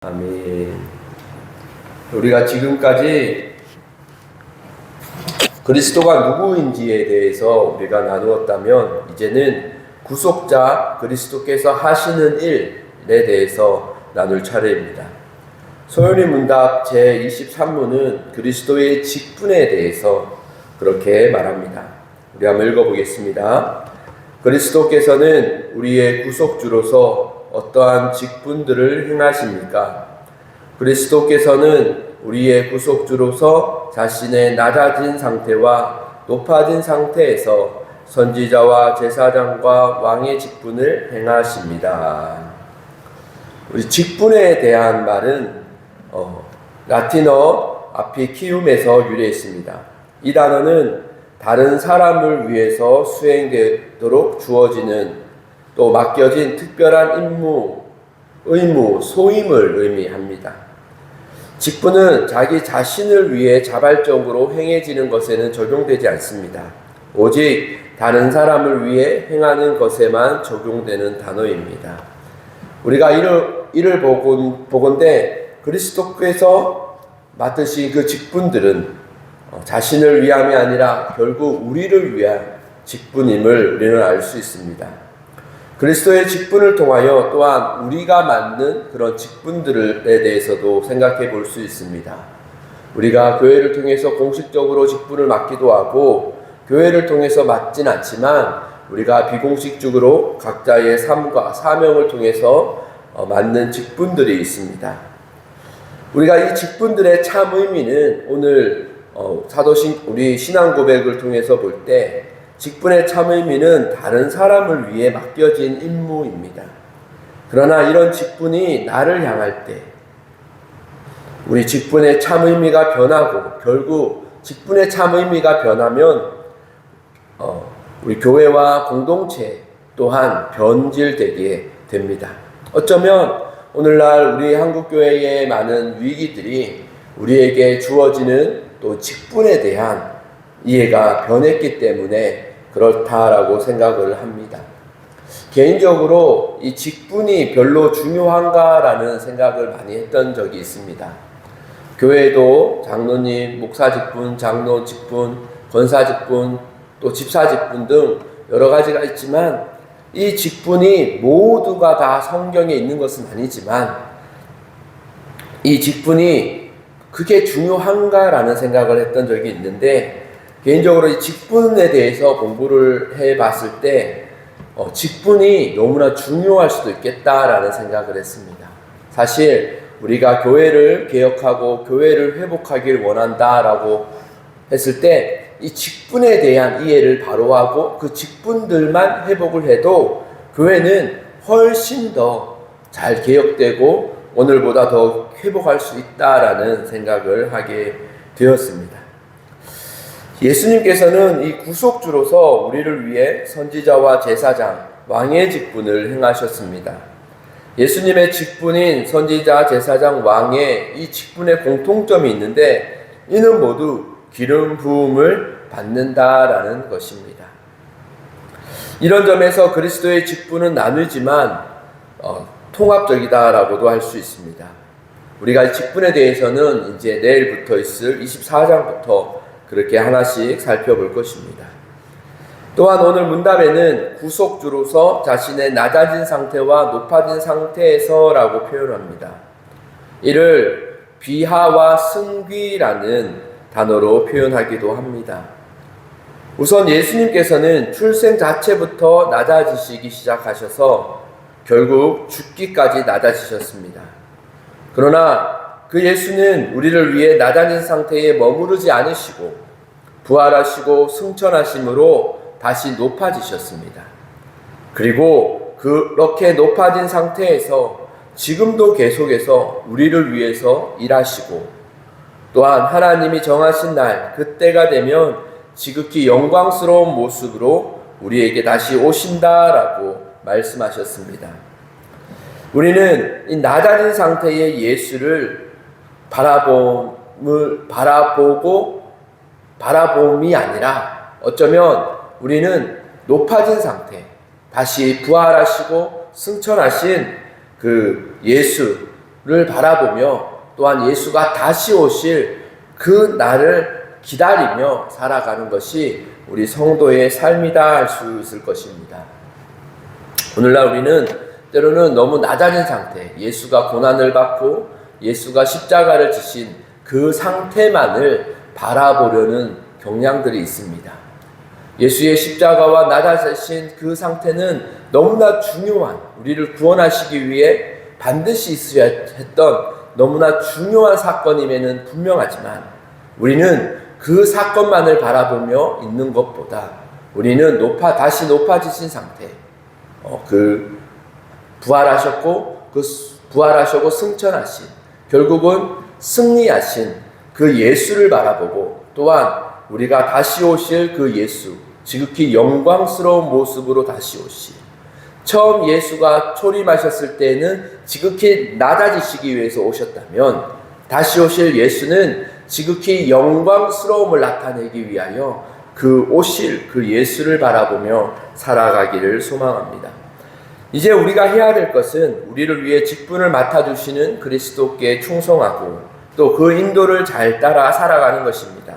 아멘. 우리가 지금까지 그리스도가 누구인지에 대해서 우리가 나누었다면, 이제는 구속자 그리스도께서 하시는 일에 대해서 나눌 차례입니다. 소연이 문답 제23문은 그리스도의 직분에 대해서 그렇게 말합니다. 우리 한번 읽어보겠습니다. 그리스도께서는 우리의 구속주로서 어떠한 직분들을 행하십니까? 그리스도께서는 우리의 구속주로서 자신의 낮아진 상태와 높아진 상태에서 선지자와 제사장과 왕의 직분을 행하십니다. 우리 직분에 대한 말은 라틴어 아피키움에서 유래했습니다. 이 단어는 다른 사람을 위해서 수행되도록 주어지는, 또 맡겨진 특별한 임무, 의무, 소임을 의미합니다. 직분은 자기 자신을 위해 자발적으로 행해지는 것에는 적용되지 않습니다. 오직 다른 사람을 위해 행하는 것에만 적용되는 단어입니다. 우리가 이를 보건대 그리스도께서 맡으신 그 직분들은 자신을 위함이 아니라 결국 우리를 위한 직분임을 우리는 알 수 있습니다. 그리스도의 직분을 통하여 또한 우리가 맡는 그런 직분들에 대해서도 생각해 볼 수 있습니다. 우리가 교회를 통해서 공식적으로 직분을 맡기도 하고, 교회를 통해서 맡진 않지만 우리가 비공식적으로 각자의 삶과 사명을 통해서 맡는 직분들이 있습니다. 우리가 이 직분들의 참 의미는 오늘 우리 신앙 고백을 통해서 볼 때, 직분의 참 의미는 다른 사람을 위해 맡겨진 임무입니다. 그러나 이런 직분이 나를 향할 때 우리 직분의 참 의미가 변하고, 결국 직분의 참 의미가 변하면 우리 교회와 공동체 또한 변질되게 됩니다. 어쩌면 오늘날 우리 한국교회의 많은 위기들이 우리에게 주어지는 또 직분에 대한 이해가 변했기 때문에 그렇다라고 생각을 합니다. 개인적으로 이 직분이 별로 중요한가라는 생각을 많이 했던 적이 있습니다. 교회도 장로님, 목사 직분, 장로 직분, 권사 직분, 또 집사 직분 등 여러 가지가 있지만, 이 직분이 모두가 다 성경에 있는 것은 아니지만 이 직분이 그게 중요한가라는 생각을 했던 적이 있는데, 개인적으로 이 직분에 대해서 공부를 해봤을 때 직분이 너무나 중요할 수도 있겠다라는 생각을 했습니다. 사실 우리가 교회를 개혁하고 교회를 회복하길 원한다라고 했을 때 이 직분에 대한 이해를 바로 하고 그 직분들만 회복을 해도 교회는 훨씬 더 잘 개혁되고 오늘보다 더 회복할 수 있다라는 생각을 하게 되었습니다. 예수님께서는 이 구속주로서 우리를 위해 선지자와 제사장, 왕의 직분을 행하셨습니다. 예수님의 직분인 선지자, 제사장, 왕의 이 직분에 공통점이 있는데, 이는 모두 기름 부음을 받는다라는 것입니다. 이런 점에서 그리스도의 직분은 나누지만 통합적이다라고도 할 수 있습니다. 우리가 이 직분에 대해서는 이제 내일부터 있을 24장부터 그렇게 하나씩 살펴볼 것입니다. 또한 오늘 문답에는 구속주로서 자신의 낮아진 상태와 높아진 상태에서라고 표현합니다. 이를 비하와 승귀라는 단어로 표현하기도 합니다. 우선 예수님께서는 출생 자체부터 낮아지시기 시작하셔서 결국 죽기까지 낮아지셨습니다. 그러나 그 예수는 우리를 위해 낮아진 상태에 머무르지 않으시고 부활하시고 승천하심으로 다시 높아지셨습니다. 그리고 그렇게 높아진 상태에서 지금도 계속해서 우리를 위해서 일하시고, 또한 하나님이 정하신 날 그때가 되면 지극히 영광스러운 모습으로 우리에게 다시 오신다라고 말씀하셨습니다. 우리는 이 낮아진 상태의 예수를 바라봄이 아니라 어쩌면 우리는 높아진 상태, 다시 부활하시고 승천하신 그 예수를 예수를 바라보며 또한 예수가 다시 오실 그 날을 기다리며 살아가는 것이 우리 성도의 삶이다 할 수 있을 것입니다. 오늘날 우리는 때로는 너무 낮아진 상태, 예수가 고난을 받고 예수가 십자가를 지신 그 상태만을 바라보려는 경향들이 있습니다. 예수의 십자가와 낮아지신 그 상태는 너무나 중요한, 우리를 구원하시기 위해 반드시 있어야 했던 너무나 중요한 사건임에는 분명하지만 우리는 그 사건만을 바라보며 있는 것보다 우리는 다시 높아지신 상태, 부활하셨고 승천하신, 결국은 승리하신 그 예수를 바라보고 또한 우리가 다시 오실 그 예수, 지극히 영광스러운 모습으로 다시 오실, 처음 예수가 초림하셨을 때에는 지극히 낮아지시기 위해서 오셨다면 다시 오실 예수는 지극히 영광스러움을 나타내기 위하여 그 오실 그 예수를 바라보며 살아가기를 소망합니다. 이제 우리가 해야 될 것은 우리를 위해 직분을 맡아주시는 그리스도께 충성하고 또 그 인도를 잘 따라 살아가는 것입니다.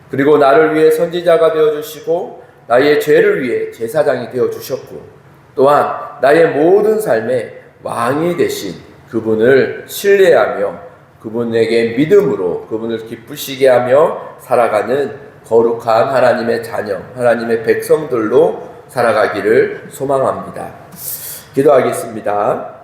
그리고 나를 위해 선지자가 되어주시고 나의 죄를 위해 제사장이 되어주셨고 또한 나의 모든 삶의 왕이 되신 그분을 신뢰하며 그분에게 믿음으로 그분을 기쁘시게 하며 살아가는 거룩한 하나님의 자녀, 하나님의 백성들로 살아가기를 소망합니다. 기도하겠습니다.